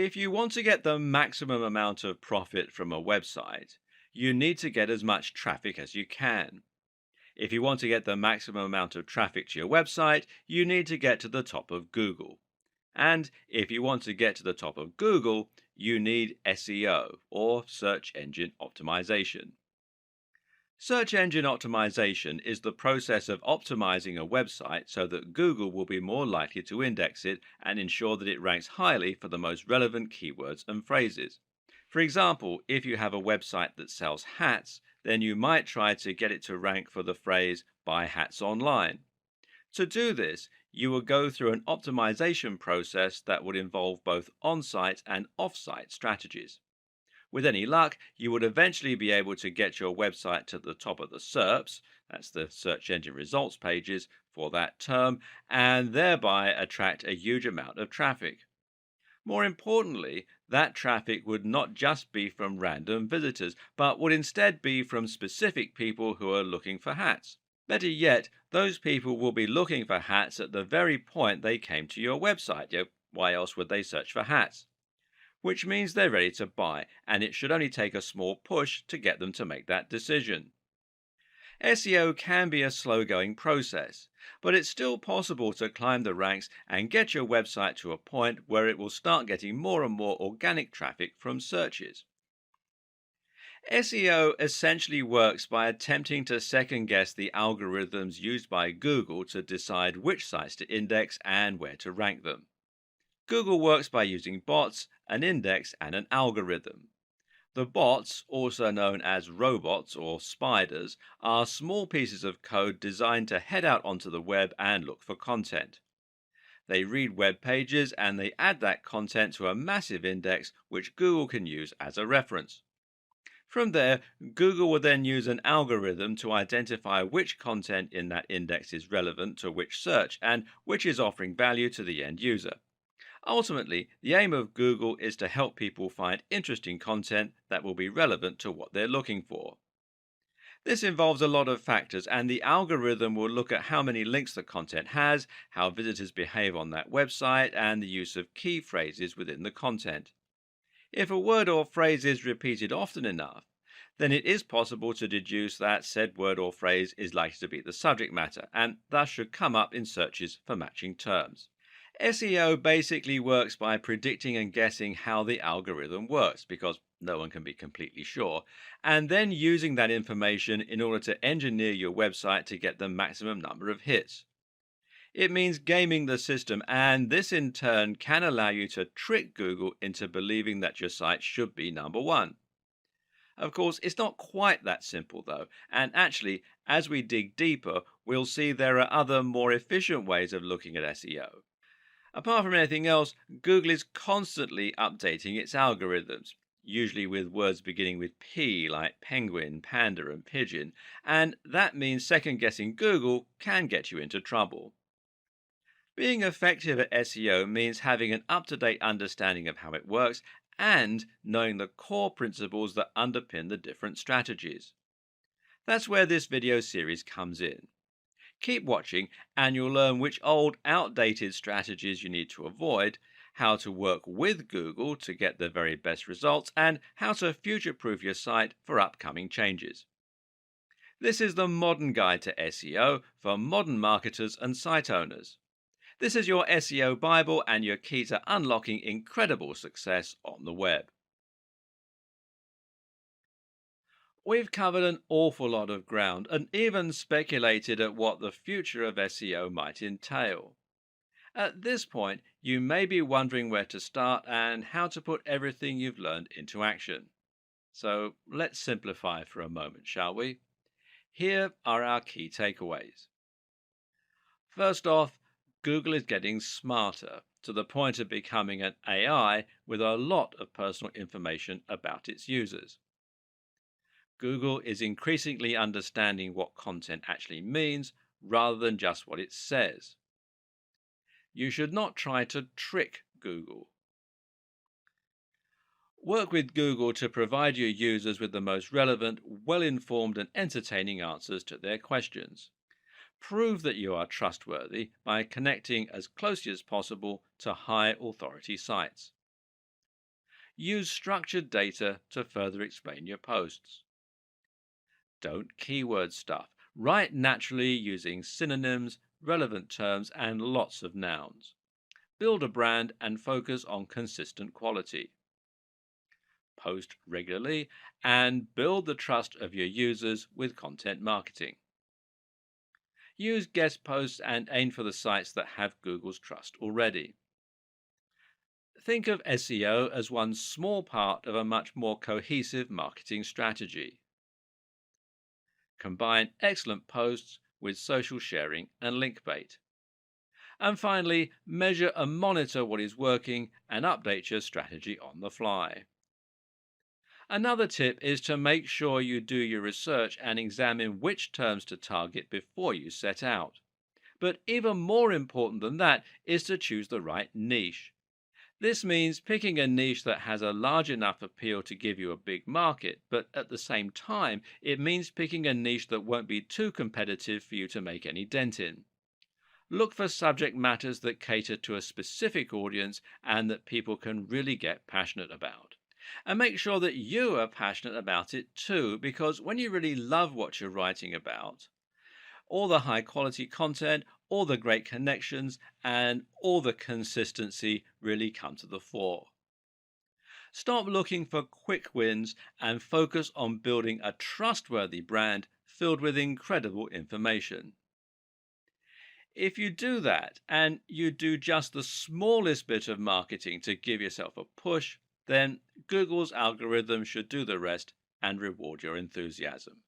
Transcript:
If you want to get the maximum amount of profit from a website, you need to get as much traffic as you can. If you want to get the maximum amount of traffic to your website, you need to get to the top of Google. And if you want to get to the top of Google, you need SEO, or search engine optimization. Search engine optimization is the process of optimizing a website so that Google will be more likely to index it and ensure that it ranks highly for the most relevant keywords and phrases. For example, if you have a website that sells hats, then you might try to get it to rank for the phrase buy hats online. To do this, you will go through an optimization process that would involve both on site and off site strategies. With any luck, you would eventually be able to get your website to the top of the SERPs, that's the search engine results pages, for that term, and thereby attract a huge amount of traffic. More importantly, that traffic would not just be from random visitors, but would instead be from specific people who are looking for hats. Better yet, those people will be looking for hats at the very point they came to your website. Why else would they search for hats? Which means they're ready to buy, and it should only take a small push to get them to make that decision. SEO can be a slow-going process, but it's still possible to climb the ranks and get your website to a point where it will start getting more and more organic traffic from searches. SEO essentially works by attempting to second-guess the algorithms used by Google to decide which sites to index and where to rank them. Google works by using bots, an index, and an algorithm. The bots, also known as robots or spiders, are small pieces of code designed to head out onto the web and look for content. They read web pages and they add that content to a massive index which Google can use as a reference. From there, Google will then use an algorithm to identify which content in that index is relevant to which search and which is offering value to the end user. Ultimately, the aim of Google is to help people find interesting content that will be relevant to what they're looking for. This involves a lot of factors, and the algorithm will look at how many links the content has, how visitors behave on that website, and the use of key phrases within the content. If a word or phrase is repeated often enough, then it is possible to deduce that said word or phrase is likely to be the subject matter, and thus should come up in searches for matching terms. SEO basically works by predicting and guessing how the algorithm works, because no one can be completely sure, and then using that information in order to engineer your website to get the maximum number of hits. It means gaming the system, and this in turn can allow you to trick Google into believing that your site should be number one. Of course, it's not quite that simple though, and actually, as we dig deeper, we'll see there are other more efficient ways of looking at SEO. Apart from anything else, Google is constantly updating its algorithms, usually with words beginning with P like penguin, panda, and pigeon, and that means second guessing Google can get you into trouble. Being effective at SEO means having an up to date understanding of how it works and knowing the core principles that underpin the different strategies. That's where this video series comes in. Keep watching and you'll learn which old, outdated strategies you need to avoid, how to work with Google to get the very best results, and how to future-proof your site for upcoming changes. This is the modern guide to SEO for modern marketers and site owners. This is your SEO Bible and your key to unlocking incredible success on the web. We've covered an awful lot of ground and even speculated at what the future of SEO might entail. At this point, you may be wondering where to start and how to put everything you've learned into action. So let's simplify for a moment, shall we? Here are our key takeaways. First off, Google is getting smarter to the point of becoming an AI with a lot of personal information about its users. Google is increasingly understanding what content actually means rather than just what it says. You should not try to trick Google. Work with Google to provide your users with the most relevant, well-informed and entertaining answers to their questions. Prove that you are trustworthy by connecting as closely as possible to high authority sites. Use structured data to further explain your posts. Don't keyword stuff. Write naturally using synonyms, relevant terms, and lots of nouns. Build a brand and focus on consistent quality. Post regularly and build the trust of your users with content marketing. Use guest posts and aim for the sites that have Google's trust already. Think of SEO as one small part of a much more cohesive marketing strategy. Combine excellent posts with social sharing and link bait. And finally, measure and monitor what is working and update your strategy on the fly. Another tip is to make sure you do your research and examine which terms to target before you set out. But even more important than that is to choose the right niche. This means picking a niche that has a large enough appeal to give you a big market, but at the same time, it means picking a niche that won't be too competitive for you to make any dent in. Look for subject matters that cater to a specific audience and that people can really get passionate about. And make sure that you are passionate about it too, because when you really love what you're writing about, all the high quality content, all the great connections, and all the consistency really come to the fore. Stop looking for quick wins and focus on building a trustworthy brand filled with incredible information. If you do that and you do just the smallest bit of marketing to give yourself a push, then Google's algorithm should do the rest and reward your enthusiasm.